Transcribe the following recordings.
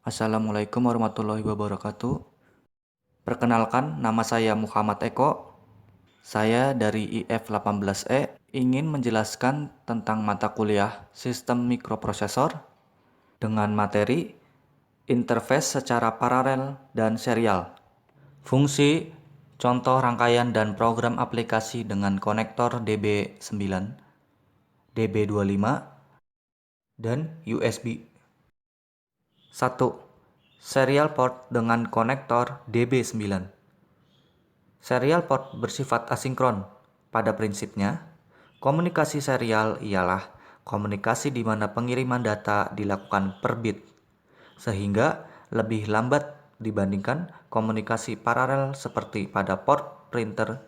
Assalamualaikum warahmatullahi wabarakatuh. Perkenalkan, nama saya Muhammad Eko. Saya dari IF18E ingin menjelaskan tentang mata kuliah Sistem Mikroprosesor dengan materi interface secara paralel dan serial, fungsi, contoh rangkaian dan program aplikasi dengan konektor DB9, DB25, dan USB. 1. Serial port dengan konektor DB9. Serial port bersifat asinkron. Pada prinsipnya, komunikasi serial ialah komunikasi di mana pengiriman data dilakukan per bit, sehingga lebih lambat dibandingkan komunikasi paralel seperti pada port printer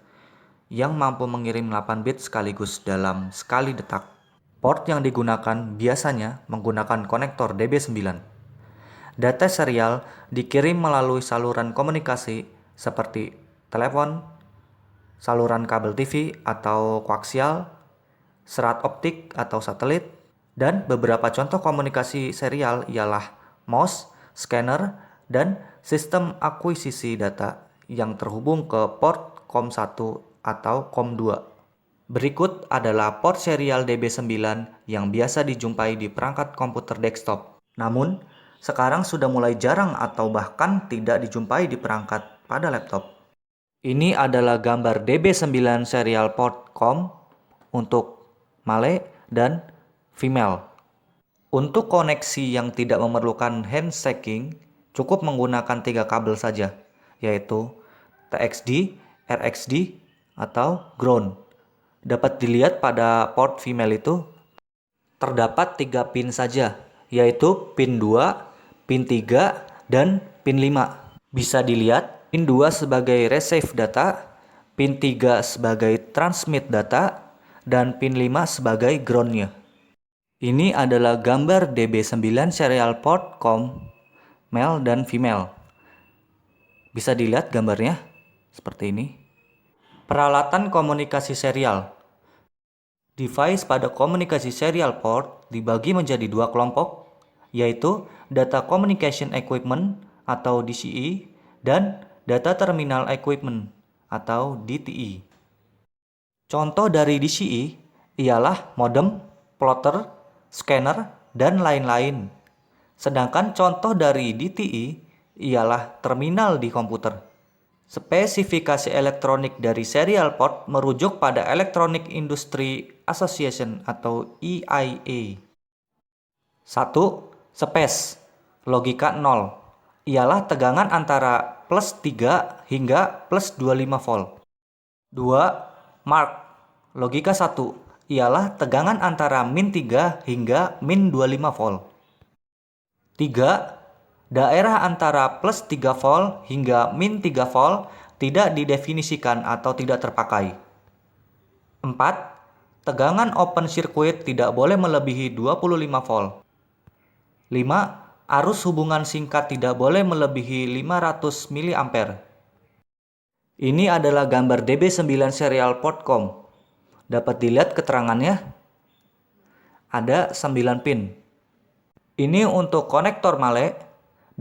yang mampu mengirim 8 bit sekaligus dalam sekali detak. Port yang digunakan biasanya menggunakan konektor DB9. Data serial dikirim melalui saluran komunikasi seperti telepon, saluran kabel TV atau koaksial, serat optik atau satelit, dan beberapa contoh komunikasi serial ialah mouse, scanner, dan sistem akuisisi data yang terhubung ke port COM1 atau COM2. Berikut adalah port serial DB9 yang biasa dijumpai di perangkat komputer desktop. Namun, sekarang sudah mulai jarang atau bahkan tidak dijumpai di perangkat pada laptop. Ini adalah gambar DB9 serial port COM untuk male dan female. Untuk koneksi yang tidak memerlukan handshaking, cukup menggunakan 3 kabel saja, yaitu TXD, RXD, atau ground. Dapat dilihat pada port female itu terdapat 3 pin saja, yaitu pin 2, pin 3, dan pin 5. Bisa dilihat pin 2 sebagai receive data, pin 3 sebagai transmit data, dan pin 5 sebagai groundnya. Ini adalah gambar DB9 serial port COM male dan female. Bisa dilihat gambarnya seperti ini. Peralatan komunikasi serial. Device pada komunikasi serial port dibagi menjadi 2 kelompok, yaitu Data Communication Equipment atau DCE dan Data Terminal Equipment atau DTE. Contoh dari DCE ialah modem, plotter, scanner, dan lain-lain. Sedangkan contoh dari DTE ialah terminal di komputer. Spesifikasi elektronik dari serial port merujuk pada Electronic Industry Association atau EIA. 1. Space. Logika 0. Ialah tegangan antara plus 3 hingga plus 25 volt. 2. Mark. Logika 1. Ialah tegangan antara min 3 hingga min 25 volt. 3. Daerah antara plus 3 volt hingga min 3 volt tidak didefinisikan atau tidak terpakai. 4. Tegangan open circuit tidak boleh melebihi 25 volt. 5. Arus hubungan singkat tidak boleh melebihi 500 mA. Ini adalah gambar DB9 serial port COM. Dapat dilihat keterangannya. Ada 9 pin. Ini untuk konektor male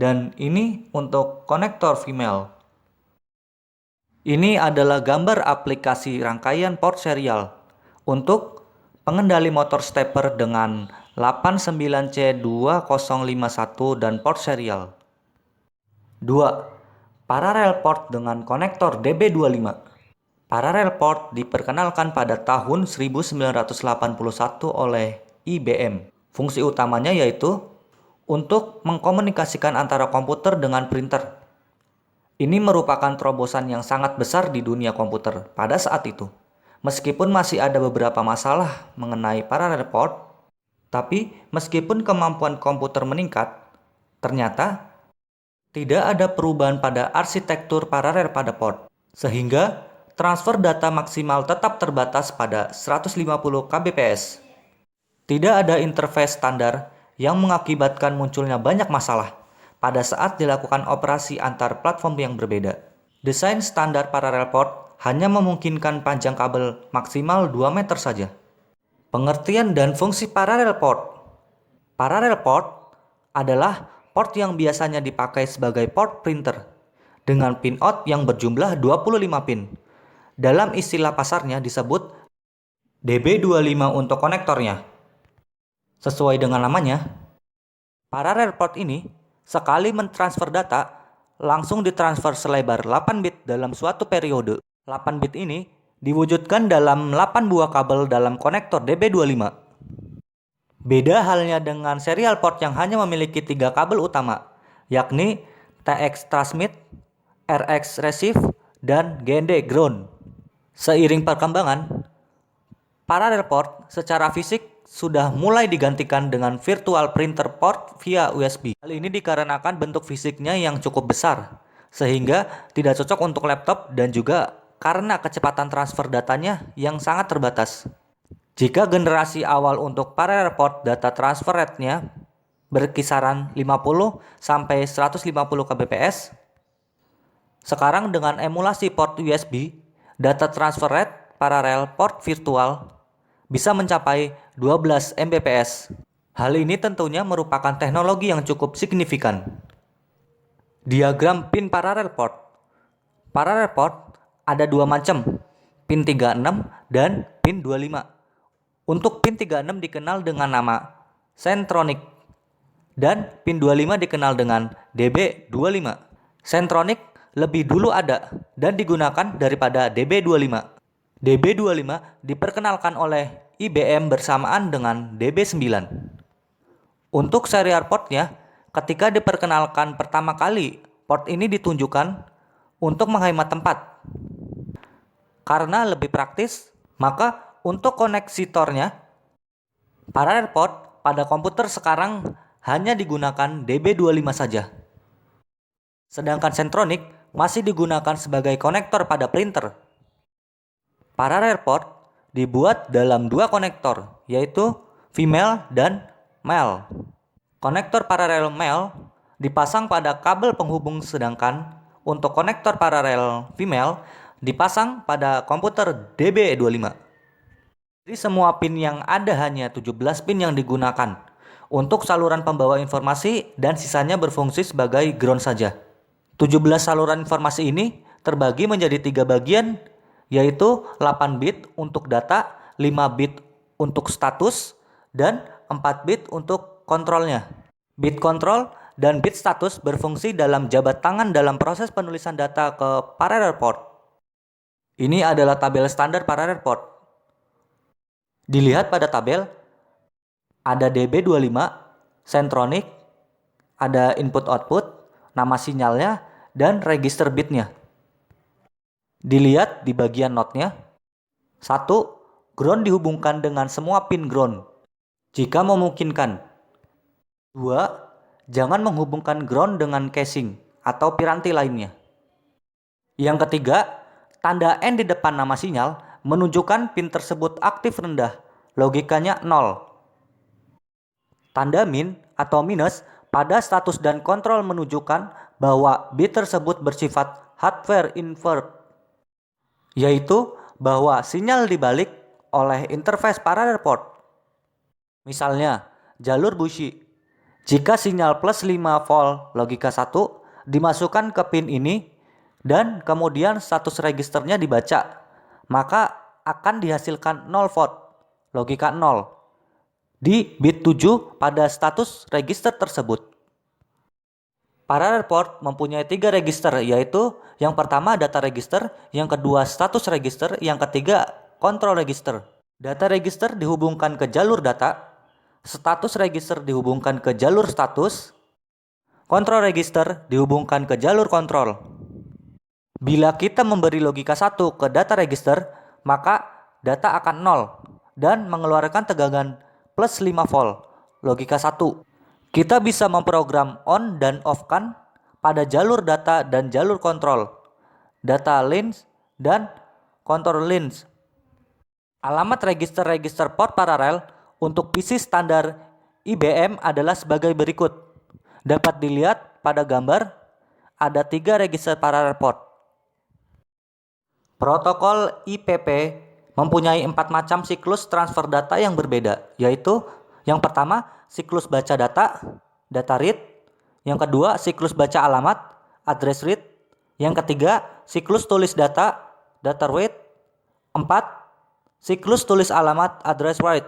dan ini untuk konektor female. Ini adalah gambar aplikasi rangkaian port serial untuk pengendali motor stepper dengan 89C2051 dan port serial. 2. Parallel port dengan konektor DB25. Parallel port diperkenalkan pada tahun 1981 oleh IBM. Fungsi utamanya yaitu untuk mengkomunikasikan antara komputer dengan printer. Ini merupakan terobosan yang sangat besar di dunia komputer pada saat itu. Meskipun masih ada beberapa masalah mengenai parallel port, tapi meskipun kemampuan komputer meningkat, ternyata tidak ada perubahan pada arsitektur paralel pada port, sehingga transfer data maksimal tetap terbatas pada 150 kbps. Tidak ada interface standar yang mengakibatkan munculnya banyak masalah pada saat dilakukan operasi antar platform yang berbeda. Desain standar parallel port hanya memungkinkan panjang kabel maksimal 2 meter saja. Pengertian dan fungsi parallel port. Parallel port adalah port yang biasanya dipakai sebagai port printer dengan pin out yang berjumlah 25 pin. Dalam istilah pasarnya disebut DB25 untuk konektornya. Sesuai dengan namanya, parallel port ini sekali mentransfer data langsung ditransfer selebar 8 bit dalam suatu periode. 8 bit ini diwujudkan dalam 8 buah kabel dalam konektor DB25. Beda halnya dengan serial port yang hanya memiliki 3 kabel utama, yakni TX transmit, RX receive, dan GND ground. Seiring perkembangan, parallel port secara fisik sudah mulai digantikan dengan virtual printer port via USB. Hal ini dikarenakan bentuk fisiknya yang cukup besar, sehingga tidak cocok untuk laptop dan juga karena kecepatan transfer datanya yang sangat terbatas. Jika generasi awal untuk parallel port data transfer rate-nya berkisaran 50 sampai 150 kbps, sekarang dengan emulasi port USB, data transfer rate parallel port virtual bisa mencapai 12 Mbps. Hal ini tentunya merupakan teknologi yang cukup signifikan. Diagram pin parallel port. Parallel port ada dua macam, pin 36 dan pin 25. Untuk pin 36 dikenal dengan nama Centronic dan pin 25 dikenal dengan DB25. Centronic lebih dulu ada dan digunakan daripada DB25. DB25 diperkenalkan oleh IBM bersamaan dengan DB9. Untuk serial portnya, ketika diperkenalkan pertama kali, port ini ditunjukkan untuk menghemat tempat. Karena lebih praktis, maka untuk koneksitornya, parallel port pada komputer sekarang hanya digunakan DB25 saja. Sedangkan Centronic masih digunakan sebagai konektor pada printer. Parallel port dibuat dalam dua konektor, yaitu female dan male. Konektor paralel male dipasang pada kabel penghubung, sedangkan untuk konektor paralel female dipasang pada komputer DB25. Jadi semua pin yang ada hanya 17 pin yang digunakan untuk saluran pembawa informasi dan sisanya berfungsi sebagai ground saja. 17 saluran informasi ini terbagi menjadi 3 bagian, yaitu 8 bit untuk data, 5 bit untuk status, dan 4 bit untuk kontrolnya. Bit kontrol dan bit status berfungsi dalam jabat tangan dalam proses penulisan data ke parallel port. Ini adalah tabel standar parallel port. Dilihat pada tabel, ada DB25, Centronic, ada input-output, nama sinyalnya, dan register bitnya. Dilihat di bagian notnya. 1. Ground dihubungkan dengan semua pin ground, jika memungkinkan. 2. Jangan menghubungkan ground dengan casing atau piranti lainnya. Yang ketiga, tanda N di depan nama sinyal menunjukkan pin tersebut aktif rendah, logikanya 0. Tanda min atau minus pada status dan kontrol menunjukkan bahwa bit tersebut bersifat hardware invert, yaitu bahwa sinyal dibalik oleh interface parallel port. Misalnya, jalur bushi. Jika sinyal plus 5 volt logika 1 dimasukkan ke pin ini dan kemudian status registernya dibaca, maka akan dihasilkan 0 volt, logika 0, di bit 7 pada status register tersebut. Parallel port mempunyai 3 register, yaitu yang pertama data register, yang kedua status register, yang ketiga control register. Data register dihubungkan ke jalur data, status register dihubungkan ke jalur status, control register dihubungkan ke jalur kontrol. Bila kita memberi logika 1 ke data register, maka data akan 0 dan mengeluarkan tegangan plus 5 volt, logika 1. Kita bisa memprogram on dan off kan pada jalur data dan jalur kontrol, data lanes dan control lanes. Alamat register port paralel untuk PC standar IBM adalah sebagai berikut. Dapat dilihat pada gambar, ada 3 register paralel port. Protokol IPP mempunyai 4 macam siklus transfer data yang berbeda, yaitu yang pertama siklus baca data, data read, Yang kedua, siklus baca alamat, address read. Yang ketiga, siklus tulis data, data read. 4. Siklus tulis alamat, address write.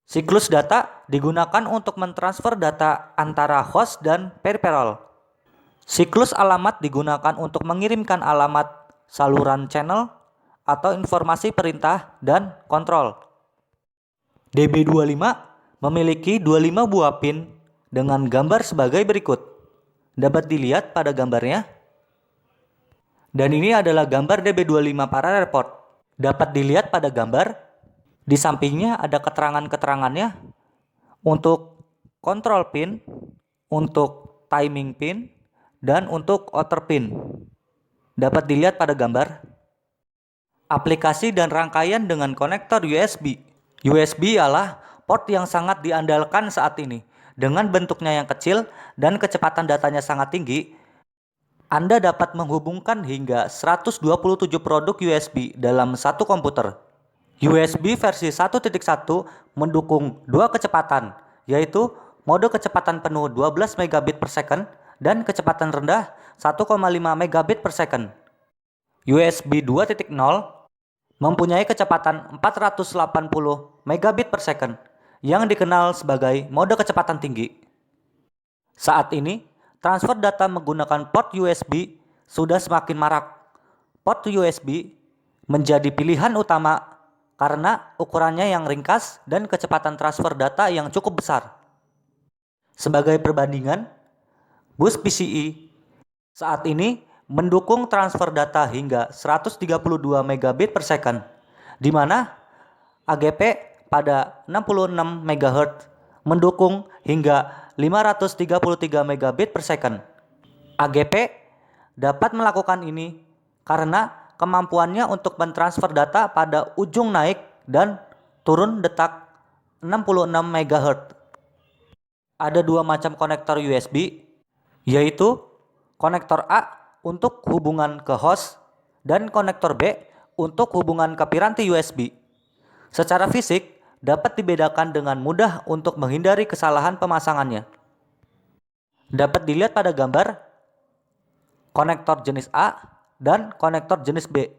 Siklus data digunakan untuk mentransfer data antara host dan peripheral. Siklus alamat digunakan untuk mengirimkan alamat saluran channel atau informasi perintah dan kontrol. DB25 memiliki 25 buah pin dengan gambar sebagai berikut. Dapat dilihat pada gambarnya. Dan ini adalah gambar DB25 para report. Dapat dilihat pada gambar. Di sampingnya ada keterangan-keterangannya untuk control pin, untuk timing pin, dan untuk outer pin. Dapat dilihat pada gambar. Aplikasi dan rangkaian dengan konektor USB. USB ialah port yang sangat diandalkan saat ini. Dengan bentuknya yang kecil dan kecepatan datanya sangat tinggi, Anda dapat menghubungkan hingga 127 produk USB dalam satu komputer. USB versi 1.1 mendukung dua kecepatan, yaitu mode kecepatan penuh 12 megabit per second dan kecepatan rendah 1,5 megabit per second. USB 2.0 mempunyai kecepatan 480 megabit per second yang dikenal sebagai mode kecepatan tinggi. Saat ini, transfer data menggunakan port USB sudah semakin marak. Port USB menjadi pilihan utama karena ukurannya yang ringkas dan kecepatan transfer data yang cukup besar. Sebagai perbandingan, bus PCIe saat ini mendukung transfer data hingga 132 megabit per second, di mana AGP pada 66 MHz mendukung hingga 533 megabit per second. AGP dapat melakukan ini karena kemampuannya untuk mentransfer data pada ujung naik dan turun detak 66 MHz. Ada dua macam konektor USB, yaitu konektor A untuk hubungan ke host dan konektor B untuk hubungan ke piranti USB. Secara fisik dapat dibedakan dengan mudah untuk menghindari kesalahan pemasangannya. Dapat dilihat pada gambar konektor jenis A dan konektor jenis B.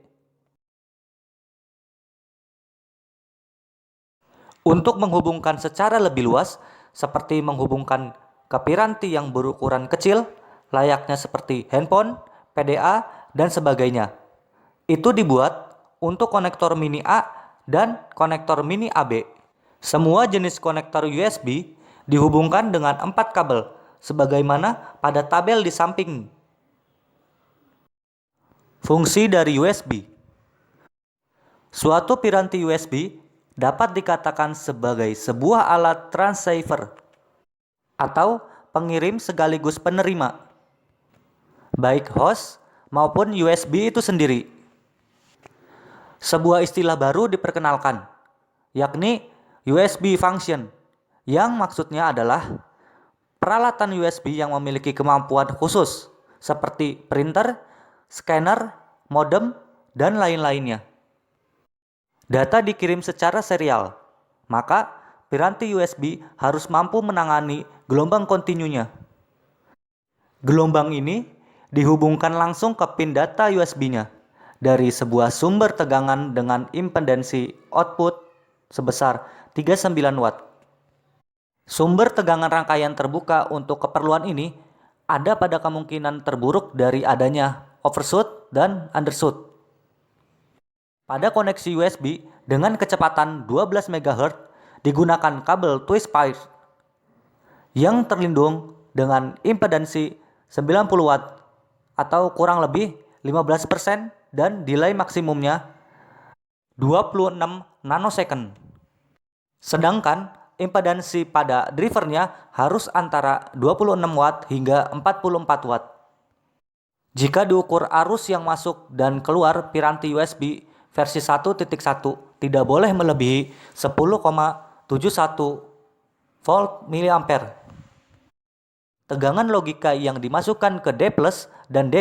Untuk menghubungkan secara lebih luas, seperti menghubungkan ke piranti yang berukuran kecil, layaknya seperti handphone, PDA, dan sebagainya. Itu dibuat untuk konektor mini A dan konektor mini AB. Semua jenis konektor USB dihubungkan dengan 4 kabel, sebagaimana pada tabel di samping. Fungsi dari USB. Suatu piranti USB dapat dikatakan sebagai sebuah alat transceiver atau pengirim sekaligus penerima, baik host maupun USB itu sendiri. Sebuah istilah baru diperkenalkan, yakni USB function, yang maksudnya adalah peralatan USB yang memiliki kemampuan khusus seperti printer, scanner, modem, dan lain-lainnya. Data dikirim secara serial, maka piranti USB harus mampu menangani gelombang kontinunya. Gelombang ini dihubungkan langsung ke pin data USB-nya dari sebuah sumber tegangan dengan impedansi output sebesar 39 watt. Sumber tegangan rangkaian terbuka untuk keperluan ini ada pada kemungkinan terburuk dari adanya overshoot dan undershoot. Pada koneksi USB dengan kecepatan 12 MHz digunakan kabel twist pair yang terlindung dengan impedansi 90 watt atau kurang lebih 15% dan delay maksimumnya 26 nanosecond. Sedangkan impedansi pada drivernya harus antara 26 watt hingga 44 watt. Jika diukur arus yang masuk dan keluar piranti USB versi 1.1 tidak boleh melebihi 10,71 volt mA. Tegangan logika yang dimasukkan ke D+ dan D-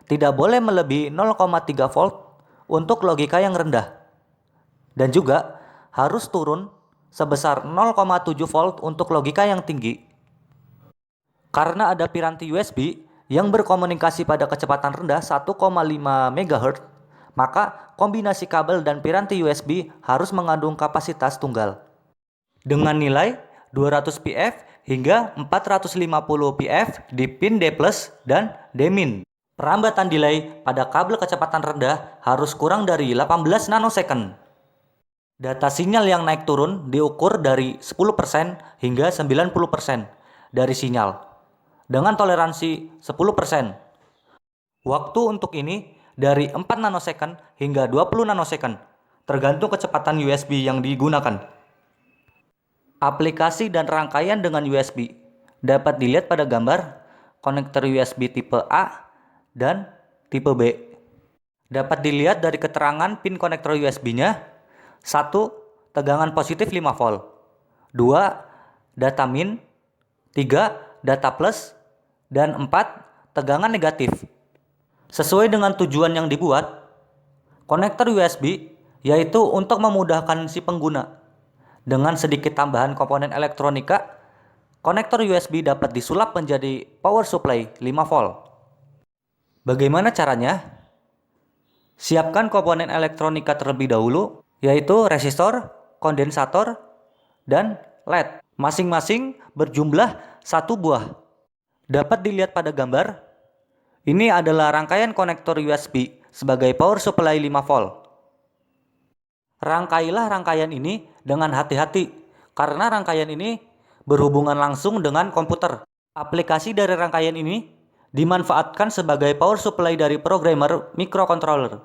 tidak boleh melebihi 0,3 volt untuk logika yang rendah. Dan juga harus turun sebesar 0,7 volt untuk logika yang tinggi. Karena ada piranti USB yang berkomunikasi pada kecepatan rendah 1,5 MHz, maka kombinasi kabel dan piranti USB harus mengandung kapasitas tunggal dengan nilai 200 pf hingga 450 pf di pin D+ dan D-. Perambatan delay pada kabel kecepatan rendah harus kurang dari 18 nanosecond. Data sinyal yang naik turun diukur dari 10% hingga 90% dari sinyal dengan toleransi 10%. Waktu untuk ini dari 4 nanosecond hingga 20 nanosecond, tergantung kecepatan USB yang digunakan. Aplikasi dan rangkaian dengan USB dapat dilihat pada gambar konektor USB tipe A dan tipe B. Dapat dilihat dari keterangan pin konektor USB-nya. 1. Tegangan positif 5 volt. 2. Data min. 3. Data plus. Dan 4. Tegangan negatif. Sesuai dengan tujuan yang dibuat, konektor USB yaitu untuk memudahkan si pengguna. Dengan sedikit tambahan komponen elektronika, konektor USB dapat disulap menjadi power supply 5 volt. Bagaimana caranya? Siapkan komponen elektronika terlebih dahulu, yaitu resistor, kondensator, dan LED. Masing-masing berjumlah 1 buah. Dapat dilihat pada gambar. Ini adalah rangkaian konektor USB sebagai power supply 5 volt. Rangkailah rangkaian ini dengan hati-hati, karena rangkaian ini berhubungan langsung dengan komputer. Aplikasi dari rangkaian ini dimanfaatkan sebagai power supply dari programmer microcontroller.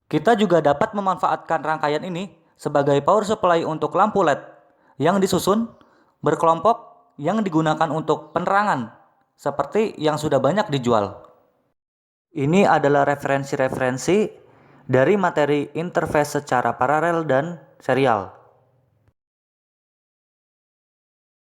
Kita juga dapat memanfaatkan rangkaian ini sebagai power supply untuk lampu LED yang disusun berkelompok yang digunakan untuk penerangan, seperti yang sudah banyak dijual. Ini adalah referensi-referensi dari materi interface secara paralel dan serial.